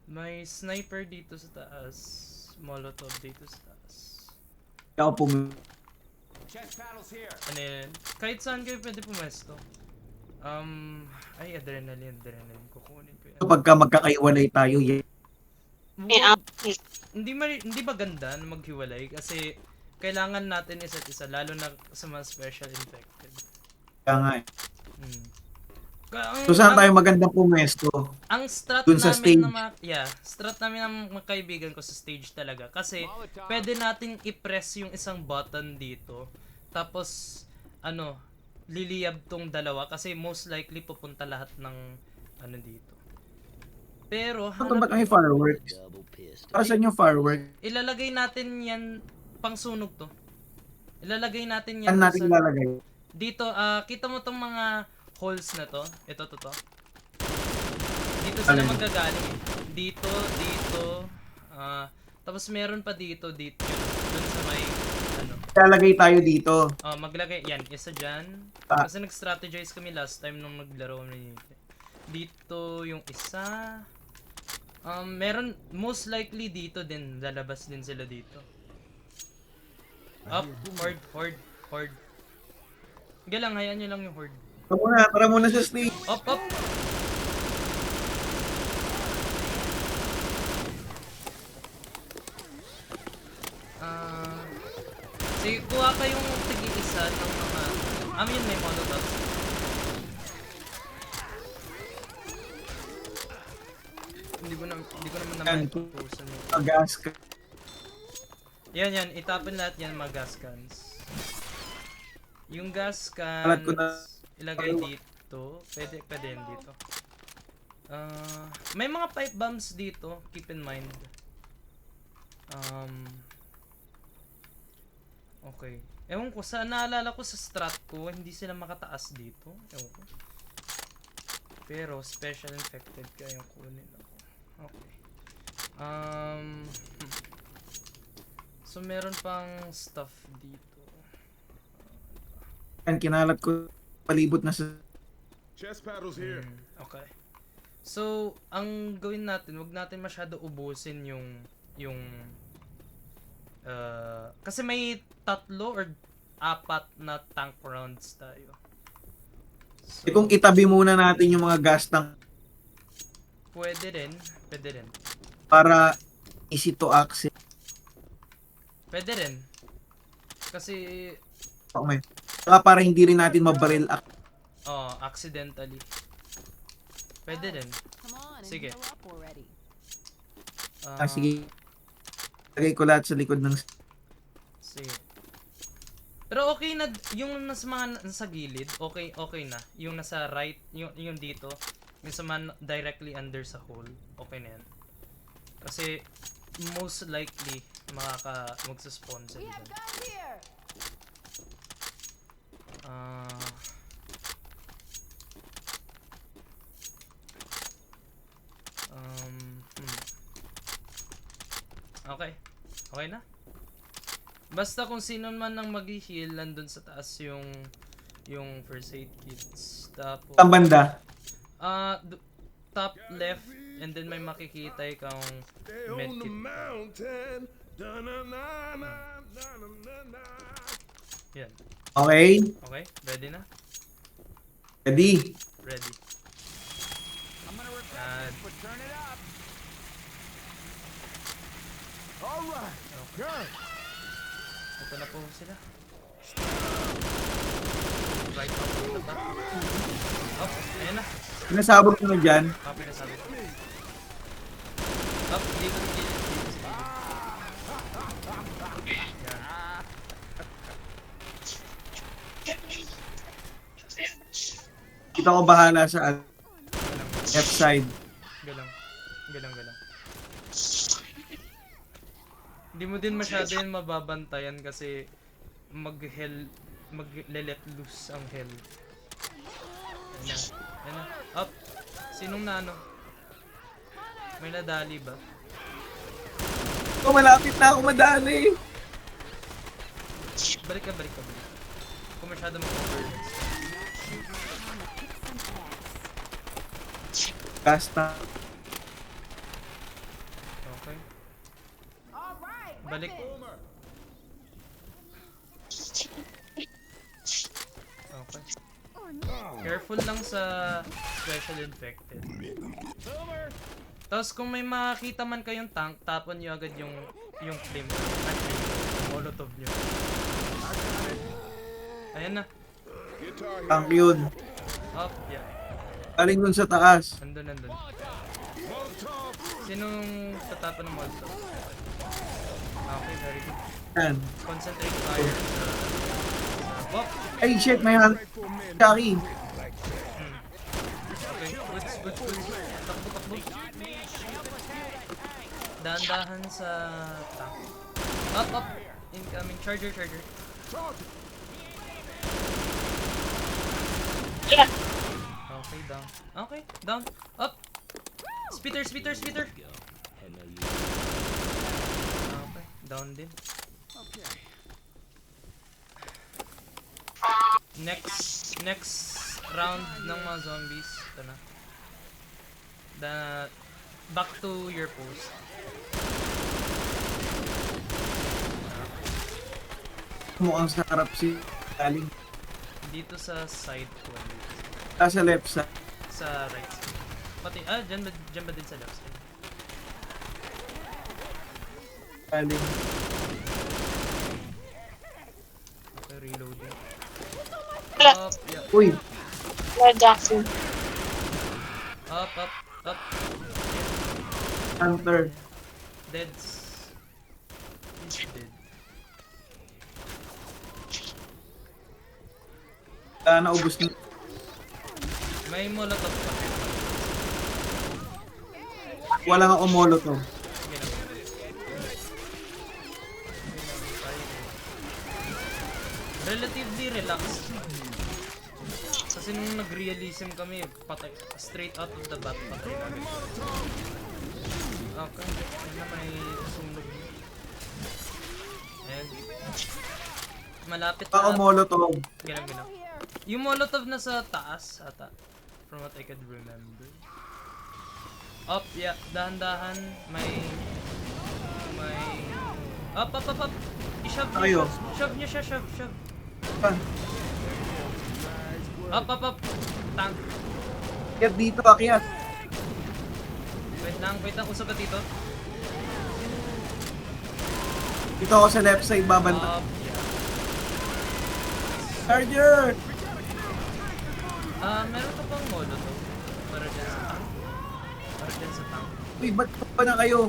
Speaker 2: May sniper dito sa taas. Molotov dito sa taas.
Speaker 3: Ako po.
Speaker 7: Chest paddles here.
Speaker 2: Ano yun? Kahit saan kayo pwede pumesto. Ay, adrenaline. Kukunin ko yan.
Speaker 3: Pagka magkakaiwalay tayo,
Speaker 4: May update.
Speaker 2: Hindi ba ganda na maghiwalay? Kasi kailangan natin isa't isa, lalo na sa mga special infected.
Speaker 3: kaya nga eh.
Speaker 2: Ang,
Speaker 3: So saan tayo magandang pumesto?
Speaker 2: ang strat
Speaker 3: Dun sa
Speaker 2: namin
Speaker 3: stage.
Speaker 2: ng strat namin ng mga kaibigan ko sa stage talaga. Kasi pwede nating i-press yung isang button dito. Tapos, liliyab tong dalawa. Kasi most likely pupunta lahat ng dito. Pero,
Speaker 3: Ito ba kami fireworks? Para saan yung fireworks?
Speaker 2: ilalagay natin yan, pang sunog to. Ilalagay natin yan
Speaker 3: Saan natin
Speaker 2: sa-
Speaker 3: ilalagay?
Speaker 2: Dito, kita mo tong mga holes na to. Ito, to. Dito sila
Speaker 3: Alin?
Speaker 2: magagaling. Dito. Tapos meron pa dito. Dun sa may,
Speaker 3: Ilalagay tayo dito.
Speaker 2: maglagay. Yan, isa dyan.
Speaker 3: Ah.
Speaker 2: Kasi nag-strategize kami last time nung naglaro kami. Dito yung isa. Meron, most likely dito din. Lalabas din sila dito. Up, horde. Sige lang, hayaan nyo lang yung horde.
Speaker 3: Tara muna sa stage.
Speaker 2: Up! Sige, kuha kayong tig-isa ng mga... Yun, may molotovs. Hindi ko naman naman ipupusan yun.
Speaker 3: Gas ka.
Speaker 2: Yan, itapon lahat yan mga gas cans. Yung gas
Speaker 3: Alat ko na.
Speaker 2: cans, ilagay dito. Pwede yan dito. May mga pipe bombs dito, keep in mind. Okay. Ewan ko, naalala ko sa strat ko, hindi sila makataas dito. Ewan ko. Pero, special infected kaya yung kunin ako. Okay. So, meron pang stuff dito.
Speaker 3: Yan, kinalat ko. Palibot na sa...
Speaker 1: Chest paddles here.
Speaker 2: Okay. So, ang gawin natin, wag natin masyado ubusin yung kasi may 3 or 4 na tank rounds tayo. So,
Speaker 3: Kung itabi muna natin yung mga gas tank
Speaker 2: pwede rin.
Speaker 3: para easy to access.
Speaker 2: Pwede rin. Kasi,
Speaker 3: Okay. Saka para hindi rin natin mabaril.
Speaker 2: accidentally. Pwede rin.
Speaker 5: Come on and
Speaker 2: Sige.
Speaker 5: heal up already.
Speaker 3: Sige. Lagay ko lahat sa likod ng...
Speaker 2: Sige. Pero okay na, yung nasa mga nasa gilid, okay na. Yung nasa right, yung dito, yung sa man directly under sa hole, okay na yan. Kasi, most likely, magsaspawn
Speaker 5: We
Speaker 2: sila
Speaker 5: have
Speaker 2: dyan.
Speaker 5: guns here.
Speaker 2: Okay na? Basta kung sino man ang mag-heal, nandun sa taas yung first aid kits. Tapos,
Speaker 3: Ang banda.
Speaker 2: top left, and then may makikita kang
Speaker 1: Stay on the
Speaker 2: medkit.
Speaker 1: mountain. Da-na-na-na,
Speaker 2: Yan.
Speaker 3: Okay.
Speaker 2: Okay? Ready na?
Speaker 3: Ready.
Speaker 2: Ready.
Speaker 7: I'm gonna
Speaker 2: And
Speaker 7: repair this, but turn it up.
Speaker 1: All right. Good.
Speaker 2: ito na po sila. Right up, dito ba? Up, ayan na.
Speaker 3: Pinasabog ko na dyan.
Speaker 2: Copy na sabi ko. Up, dito sa gilid. Dito sa gilid. Yan.
Speaker 3: Kita ko bahala sa left side.
Speaker 2: Galang. galang. Hindi mo din masyado yun mababantayan kasi mag-let loose ang hell. Ayan na. Up! Sinong na ano? May nadali ba?
Speaker 3: Oh, malapit na ako madali.
Speaker 2: Balik ka. Kung masyado mag-overheads.
Speaker 3: Basta.
Speaker 2: Okay. Balik. Okay. Careful lang sa special infected. Tapos kung may makakita man kayong tank, tapon nyo agad yung flame. Molotov nyo. Ayan na.
Speaker 3: Tank yun.
Speaker 2: Up, yeah.
Speaker 3: Galing dun sa taas.
Speaker 2: Nandun. Sinong tatapon ng molotov? Okay, very good.
Speaker 3: Yan.
Speaker 2: Concentrate fire sa bop.
Speaker 3: Ay, shit, may hand. Chucky.
Speaker 2: Okay, good. Takbo. Dahan-dahan sa tank. Up. Incoming. Charger.
Speaker 4: Yeah.
Speaker 2: Okay, down. Up. Spitter. Okay, down din. Next round ng mga zombies. Ito na. Back to your post.
Speaker 3: Mukhang sa harap si galing.
Speaker 2: Dito sa side ko.
Speaker 3: Sa left side.
Speaker 2: Sa right side. Pati, dyan ba din sa left side?
Speaker 3: Galing.
Speaker 2: Okay, reloading.
Speaker 4: Wala.
Speaker 2: Up, yeah.
Speaker 3: Uy,
Speaker 4: Wala, Jackson.
Speaker 2: Up.
Speaker 3: Hunter.
Speaker 2: He's dead.
Speaker 3: Naubos na.
Speaker 2: May molotov pa.
Speaker 3: Wala nga molotov.
Speaker 2: Sige na. Relatively relaxed. Kasi nung nag-realism kami, patay, straight out of the bat, patay namin. Okay, ayun na may sunog. Ayan. Malapit
Speaker 3: Ako
Speaker 2: na.
Speaker 3: molotov.
Speaker 2: Ginaw. Yung molotov na sa taas, ata. From what I could remember. Up, yeah. Dahan-dahan. May... Up. I-shove
Speaker 3: Kayo.
Speaker 2: niya. Shove niya siya, shove.
Speaker 3: Ah,
Speaker 2: Up. Tank.
Speaker 3: Akyat dito, akyat.
Speaker 2: Wait lang. Usap ka dito.
Speaker 3: Dito ako sa left side, babanta.
Speaker 2: Up, yeah.
Speaker 3: Charger!
Speaker 2: Meron ka pang molotov. Para dyan sa tank.
Speaker 3: Uy, ba't pa na kayo?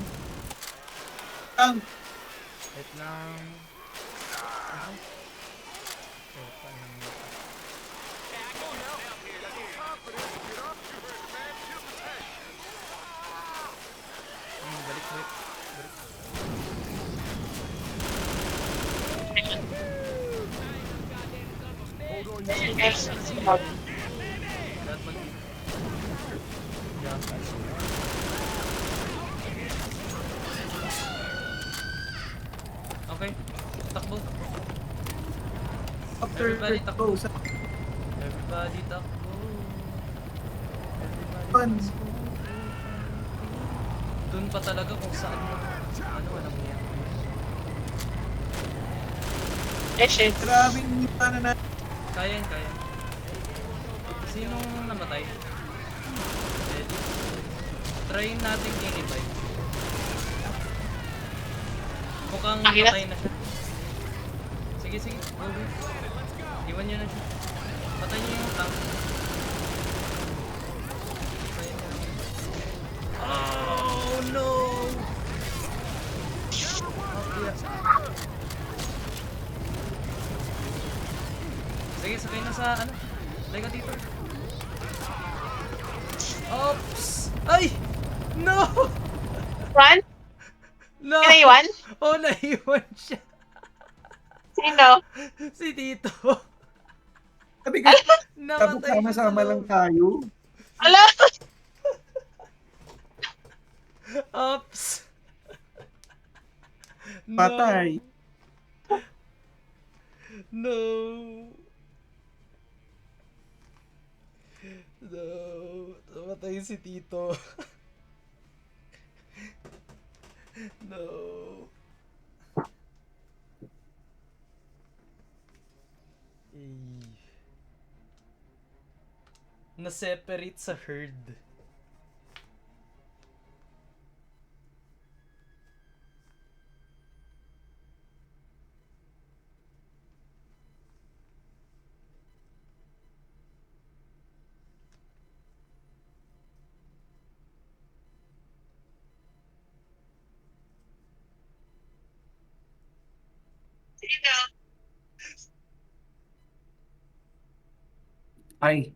Speaker 3: Tank!
Speaker 2: Wait lang. Balik. Lahat Okay. Takbo.
Speaker 3: After
Speaker 2: Everybody takbo.
Speaker 3: takbo.
Speaker 2: Everybody takbo.
Speaker 3: Fun.
Speaker 2: Dun pa talaga kung saan walang niya.
Speaker 4: Shit.
Speaker 3: Grabe, hindi pa na natin.
Speaker 2: Kaya. Sinong namatay? Ready? Try natin i-revive. Mukhang matay na siya. Sige. Go. Iwan niyo na siya. Patay niyo yung tank. Oh no! Sige, sakay na sa ano. Lay ka dito. Oops! Ay! No!
Speaker 4: One?
Speaker 2: No!
Speaker 4: Pinaiwan?
Speaker 2: Oh, naiwan siya.
Speaker 4: Sino?
Speaker 2: Si Tito.
Speaker 3: Sabi ko, tapos
Speaker 2: Namatay siya sa
Speaker 3: sama-sama lang
Speaker 2: loob.
Speaker 3: tayo.
Speaker 4: Ala!
Speaker 2: Ops. No.
Speaker 3: Patay.
Speaker 2: No. No. Namatay si Tito. No. Eh. Na-separate sa herd.
Speaker 4: Sino?
Speaker 3: Ay,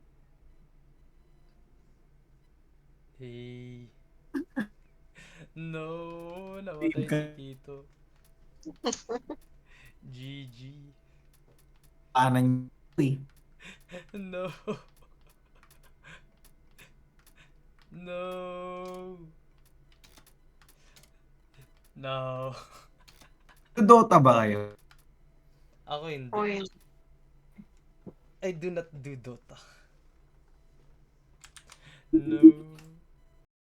Speaker 2: Hey. No, namatay si Tito. GG.
Speaker 3: anan eh.
Speaker 2: No. No. No.
Speaker 3: Dota ba kayo?
Speaker 2: Ako hindi.
Speaker 4: Oh, yun.
Speaker 2: I do not do Dota. No.